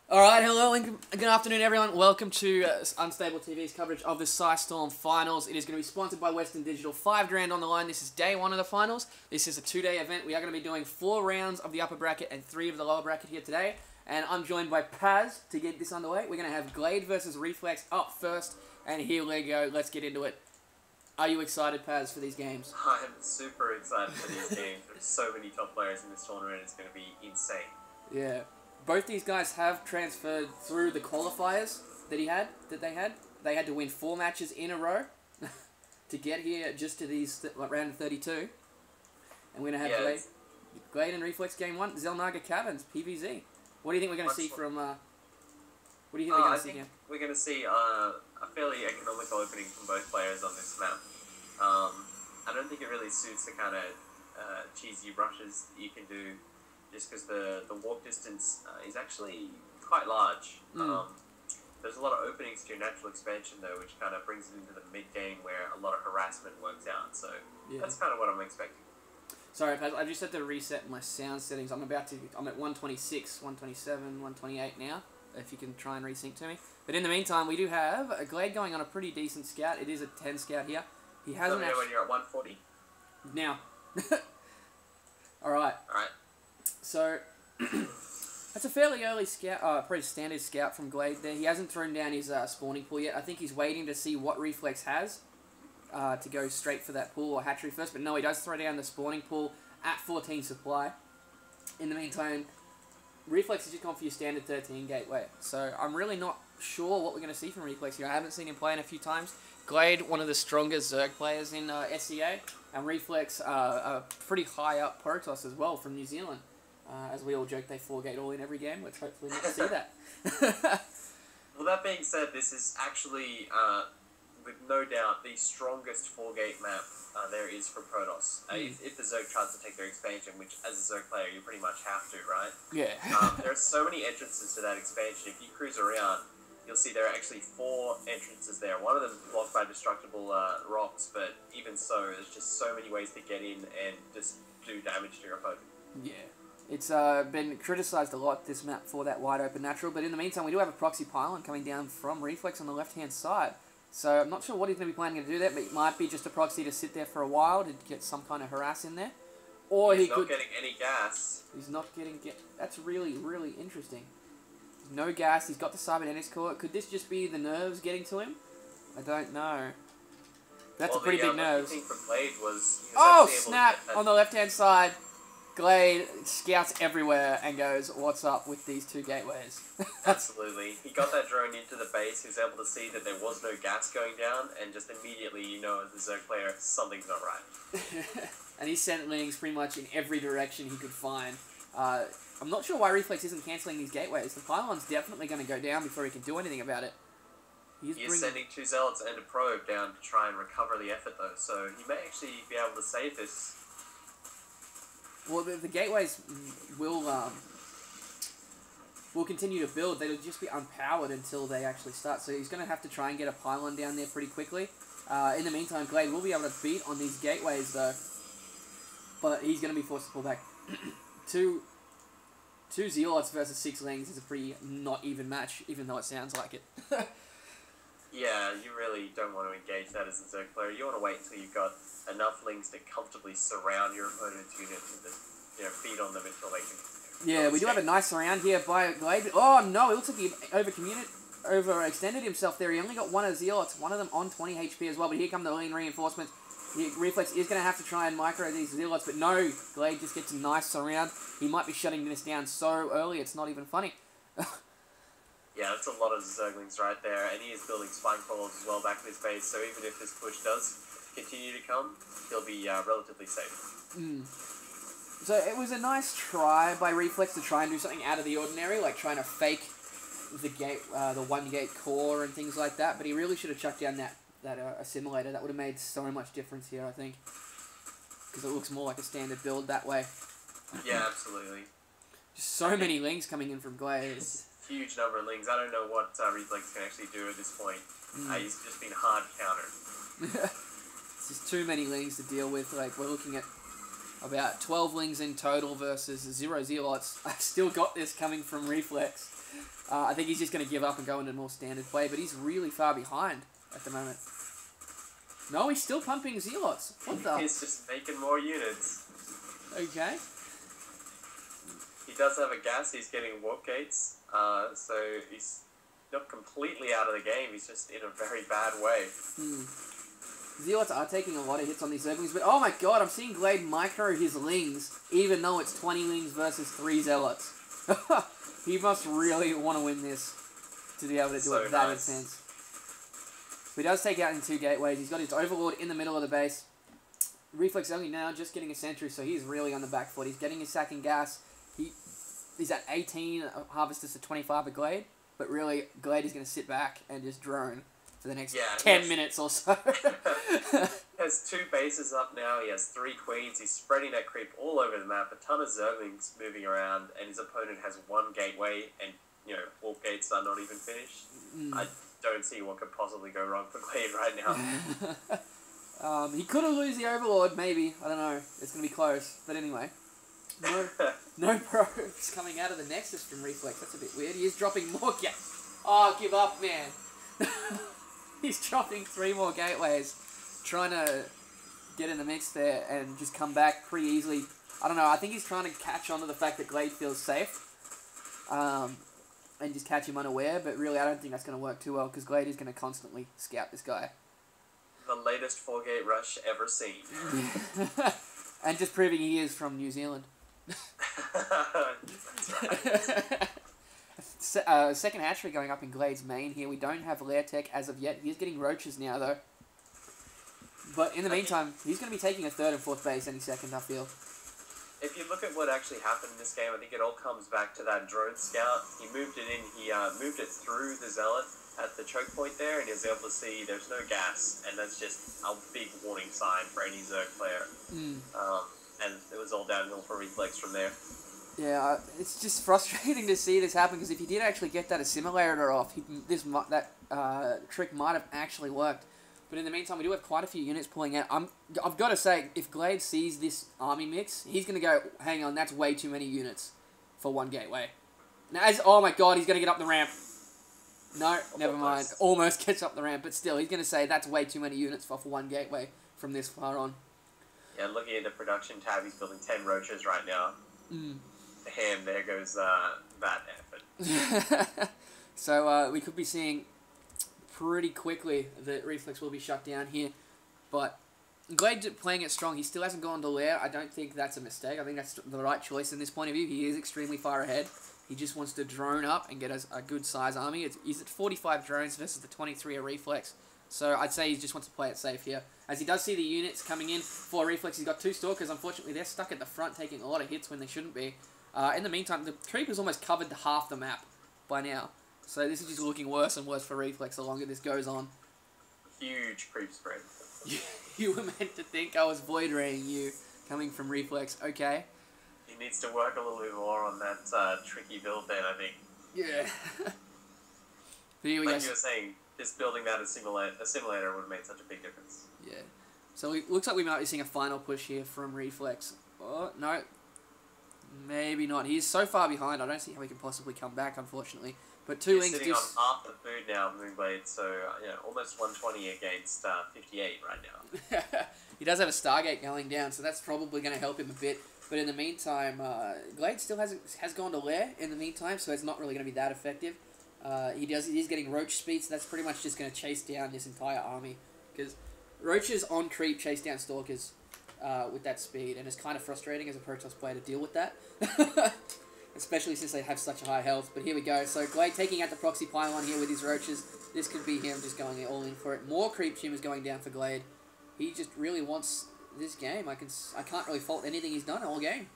Alright, hello and good afternoon everyone. Welcome to Unstable TV's coverage of the Storm Finals. It is going to be sponsored by Western Digital. $5 on the line. This is day one of the finals. This is a 2-day event. We are going to be doing 4 rounds of the upper bracket and 3 of the lower bracket here today. And I'm joined by Paz to get this underway. We're going to have Glade versus Reflex up first. And here we go. Let's get into it. Are you excited, Paz, for these games? I'm super excited for these games. There's so many top players in this tournament. It's going to be insane. Yeah. Both these guys have transferred through the qualifiers that they had. They had to win 4 matches in a row to get here just to these round of 32. And we're going to have Glade and Reflex game 1, Zelnaga Caverns, PVZ. What do you think we're going to see from... what do you think we're going to see here? We're going to see a fairly economical opening from both players on this map. I don't think it really suits the kind of cheesy rushes you can do, just because the walk distance is actually quite large. There's a lot of openings to your natural expansion though, which kind of brings it into the mid-game where a lot of harassment works out, so that's kind of what I'm expecting. Sorry, Paz, I just had to reset my sound settings. I'm at 126, 127, 128 now, if you can try and resync to me. But in the meantime, we do have a Glade going on a pretty decent scout. It is a 10 scout here. He hasn't Let me know when you're at 140. Now. Alright. Alright. So, that's a fairly early scout, pretty standard scout from Glade there. He hasn't thrown down his spawning pool yet. I think he's waiting to see what Reflex has to go straight for that pool or hatchery first. But no, he does throw down the spawning pool at 14 supply. In the meantime, Reflex has just gone for your standard 13 gateway. So, I'm really not sure what we're going to see from Reflex here. I haven't seen him play in a few times. Glade, one of the strongest Zerg players in SEA. And Reflex, pretty high up Protoss as well from New Zealand. As we all joke, they 4-gate all in every game. Let's hopefully not see that. Well, that being said, this is actually, with no doubt, the strongest 4-gate map there is for Protoss. If the Zerg tries to take their expansion, which as a Zerg player you pretty much have to, right? Yeah. There are so many entrances to that expansion. If you cruise around, you'll see there are actually 4 entrances there. One of them is blocked by destructible rocks, but even so, there's just so many ways to get in and just do damage to your opponent. Yeah. It's been criticised a lot, this map, for that wide open natural, but in the meantime, we do have a proxy pylon coming down from Reflex on the left-hand side. So I'm not sure what he's going to be planning to do there, but it might be just a proxy to sit there for a while to get some kind of harass in there. Or he's not getting any gas. He's not getting... That's really, really interesting. No gas, he's got the cybernetics core. Could this just be the nerves getting to him? I don't know. That's a pretty big nerve. The thing for Glade was... Oh, snap! On the left-hand side, Glade scouts everywhere and goes, what's up with these 2 gateways? Absolutely. He got that drone into the base, he was able to see that there was no gas going down, and just immediately you know as a Zerg player, something's not right. And he sent lings pretty much in every direction he could find. I'm not sure why Reflex isn't cancelling these gateways. The pylon's definitely going to go down before he can do anything about it. He's sending 2 zealots and a probe down to try and recover the effort though, so he may actually be able to save this. Well, the gateways will continue to build. They'll just be unpowered until they actually start. So he's going to have to try and get a pylon down there pretty quickly. In the meantime, Glade will be able to beat on these gateways though. But he's going to be forced to pull back. Two Zealots versus 6 Lings is a pretty not even match, even though it sounds like it. Yeah, you really don't want to engage that as a Zerg player. You want to wait until you've got enough Lings to comfortably surround your opponent's units and feed on them until they can... Yeah, we do have a nice surround here by Glade. Oh no, it looks like he overextended himself there. He only got 1 of the Zealots, one of them on 20 HP as well, but here come the lean reinforcements. Reflex is going to have to try and micro these Zealots, but no, Glade just gets a nice surround. He might be shutting this down so early, it's not even funny. Yeah, that's a lot of Zerglings right there, and he is building spine crawlers as well back in his base, so even if this push does continue to come, he'll be relatively safe. So it was a nice try by Reflex to try and do something out of the ordinary, like trying to fake the gate, the 1-gate core and things like that, but he really should have chucked down that assimilator. That would have made so much difference here, I think, because it looks more like a standard build that way. Yeah, absolutely. Just so many Lings coming in from Glade. Huge number of Lings. I don't know what Reflex can actually do at this point. He's just been hard countered. It's just too many Lings to deal with. Like, we're looking at about 12 Lings in total versus 0 Zealots. I've still got this coming from Reflex. I think he's just going to give up and go into more standard play, but he's really far behind at the moment. No, he's still pumping Zealots. What the? He's just making more units. Okay. He does have a gas. He's getting warp gates. So he's not completely out of the game. He's just in a very bad way. Zealots are taking a lot of hits on these Zerglings, but oh my god, I'm seeing Glade micro his Lings, even though it's 20 Lings versus 3 Zealots. He must really want to win this to be able to do it that intense. He does take out in 2 gateways. He's got his Overlord in the middle of the base. Reflex only now, just getting a sentry, so he's really on the back foot. He's getting his sack and gas. He's at 18 Harvesters to 25 a Glade, but really, Glade is going to sit back and just drone for the next 10 minutes or so. He has 2 bases up now. He has 3 queens. He's spreading that creep all over the map. A ton of Zerglings moving around, and his opponent has 1 gateway, and warp gates are not even finished. I don't see what could possibly go wrong for Glade right now. He could have lose the Overlord, maybe. I don't know. It's going to be close. But anyway. No probes coming out of the Nexus from Reflex. That's a bit weird. He is dropping more gates. Oh, give up, man. He's dropping 3 more gateways. Trying to get in the mix there and just come back pretty easily. I don't know. I think he's trying to catch on to the fact that Glade feels safe. And just catch him unaware, but really I don't think that's going to work too well because Glade is going to constantly scout this guy. The latest 4-gate rush ever seen. And just proving he is from New Zealand. That's right. Second hatchery going up in Glade's main here. We don't have Lair Tech as of yet. He's getting roaches now though. But in the meantime, he's going to be taking a 3rd and 4th base any second, I feel. If you look at what actually happened in this game, I think it all comes back to that drone scout. He moved it in, he moved it through the Zealot at the choke point there, and he was able to see there's no gas, and that's just a big warning sign for any Zerg player. And it was all downhill for Reflex from there. Yeah, it's just frustrating to see this happen, because if he did actually get that assimilator off, that trick might have actually worked. But in the meantime, we do have quite a few units pulling out. I've got to say, if Glade sees this army mix, he's going to go, hang on, that's way too many units for 1 gateway. Now, oh my god, he's going to get up the ramp. No, never mind. Almost gets up the ramp, but still, he's going to say that's way too many units for 1 gateway from this far on. Yeah, looking at the production tab, he's building 10 roaches right now. And there goes that effort. So we could be seeing pretty quickly that Reflex will be shut down here. But Glade playing it strong. He still hasn't gone to Lair. I don't think that's a mistake. I think that's the right choice in this point of view. He is extremely far ahead. He just wants to drone up and get a good size army. He's at 45 drones versus the 23 of Reflex. So I'd say he just wants to play it safe here. As he does see the units coming in for Reflex, he's got 2 Stalkers. Unfortunately, they're stuck at the front taking a lot of hits when they shouldn't be. In the meantime, the creep has almost covered half the map by now. So this is just looking worse and worse for Reflex the longer this goes on. Huge creep spread. You were meant to think I was void raying you coming from Reflex. Okay. He needs to work a little bit more on that tricky build then, I think. Yeah. But here we like you were saying, just building that assimilator would have made such a big difference. Yeah. So it looks like we might be seeing a final push here from Reflex. Oh, no. Maybe not. He's so far behind, I don't see how he can possibly come back, unfortunately. But 2 Lings sitting on half the food now, Moonblade, so almost 120 against 58 right now. He does have a Stargate going down, so that's probably going to help him a bit. But in the meantime, Glade still has gone to Lair in the meantime, so it's not really going to be that effective. He's getting Roach speed, so that's pretty much just going to chase down this entire army. Because Roaches on creep chase down Stalkers with that speed, and it's kind of frustrating as a Protoss player to deal with that. Especially since they have such a high health. But here we go. So Glade taking out the proxy pylon here with his Roaches. This could be him just going all in for it. More creep tumors going down for Glade. He just really wants this game. I can't really fault anything he's done all game.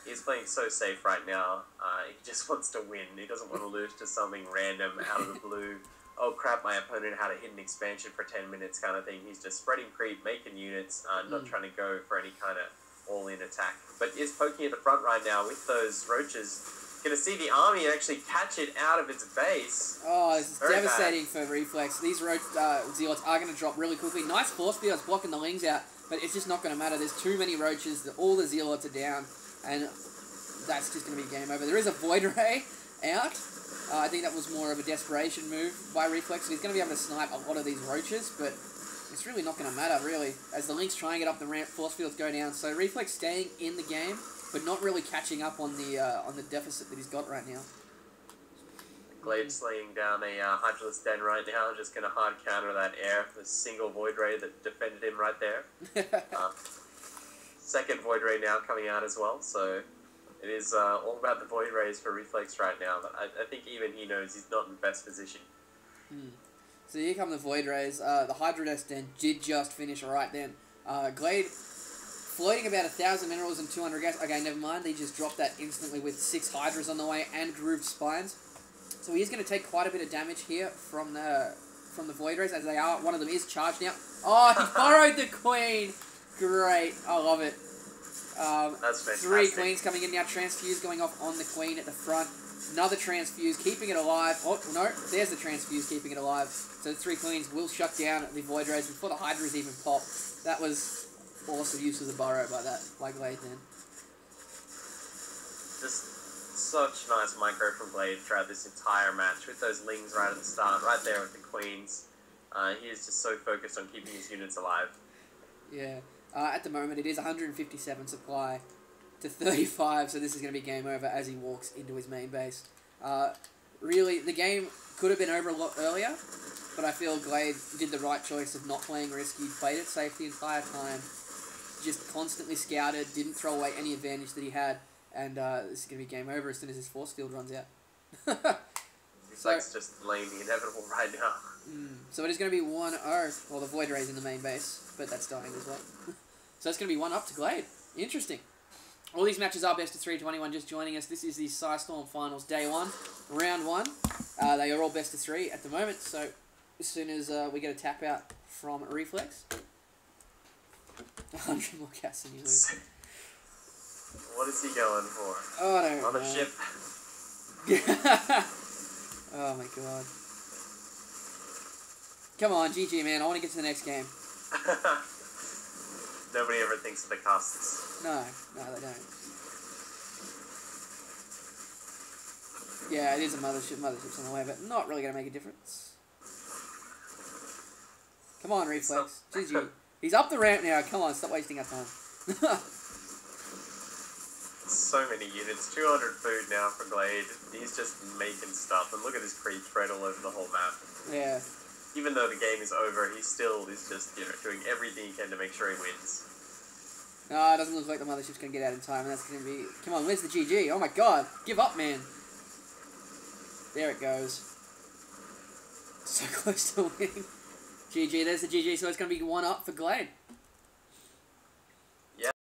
He's playing so safe right now. He just wants to win. He doesn't want to lose to something random out of the blue. Oh crap, my opponent had a hidden expansion for 10 minutes kind of thing. He's just spreading creep, making units, not trying to go for any kind of all-in attack. But is poking at the front right now with those roaches. Going to see the army actually catch it out of its base. Oh, this is devastating for Reflex. These Zealots are going to drop really quickly. Nice force field blocking the Lings out, but it's just not going to matter. There's too many roaches. All the Zealots are down, and that's just going to be game over. There is a Void Ray out, I think that was more of a desperation move by Reflex. He's going to be able to snipe a lot of these roaches, but it's really not going to matter, really, as the Link's trying to get up the ramp, force fields go down. So Reflex staying in the game, but not really catching up on the deficit that he's got right now. Glade slaying down a Hydralisk Den right now, just going to hard counter that air. The single Void Ray that defended him right there. Second Void Ray now coming out as well, so it is all about the Void Rays for Reflex right now, but I think even he knows he's not in the best position. So here come the Void Rays. The Hydralisk Den did just finish right then. Glade floating about 1,000 minerals and 200 gas. Okay, never mind. They just dropped that instantly with 6 Hydras on the way and grooved spines. So he's going to take quite a bit of damage here from the Void Rays, as they are. One of them is charged now. Oh, he borrowed the Queen. Great. I love it. That's fantastic. 3 Queens coming in now. Transfuse going off on the Queen at the front. Another Transfuse, keeping it alive. Oh, no. There's the Transfuse, keeping it alive. So the 3 Queens will shut down the Void Rays before the Hydras even pop. That was awesome use of the burrow by Glade then. Just such nice micro from Glade throughout this entire match, with those Lings right at the start, right there with the Queens. He is just so focused on keeping his units alive. Yeah. At the moment, it is 157 supply to 35, so this is going to be game over as he walks into his main base. Really, the game could have been over a lot earlier, but I feel Glade did the right choice of not playing risky, played it safe the entire time, just constantly scouted, didn't throw away any advantage that he had, and this is going to be game over as soon as his force field runs out. Reflex just delaying the inevitable right now. So it is going to be 1-0, well, the Void Ray's in the main base, but that's dying as well. So it's going to be 1-up to Glade. Interesting. All these matches are best of 3 to anyone just joining us. This is the Psystorm Finals Day 1, Round 1. They are all best of 3 at the moment, so as soon as we get a tap out from Reflex, 100 more gas than you lose. What is he going for? Oh, I don't know. Another ship. Oh my god. Come on, GG man, I want to get to the next game. Nobody ever thinks of the costs. No, they don't. Yeah, it is a mothership. Mothership's on the way, but not really going to make a difference. Come on, Reflex. GG. He's up the ramp now. Come on, stop wasting our time. So many units. 200 food now for Glade. He's just making stuff. And look at his creep spread all over the whole map. Yeah. Even though the game is over, he still is just, doing everything he can to make sure he wins. No, it doesn't look like the mothership's going to get out in time, and that's going to be... Come on, where's the GG? Oh my god. Give up, man. There it goes. So close to winning. GG, there's the GG, so it's going to be 1-up for Glade.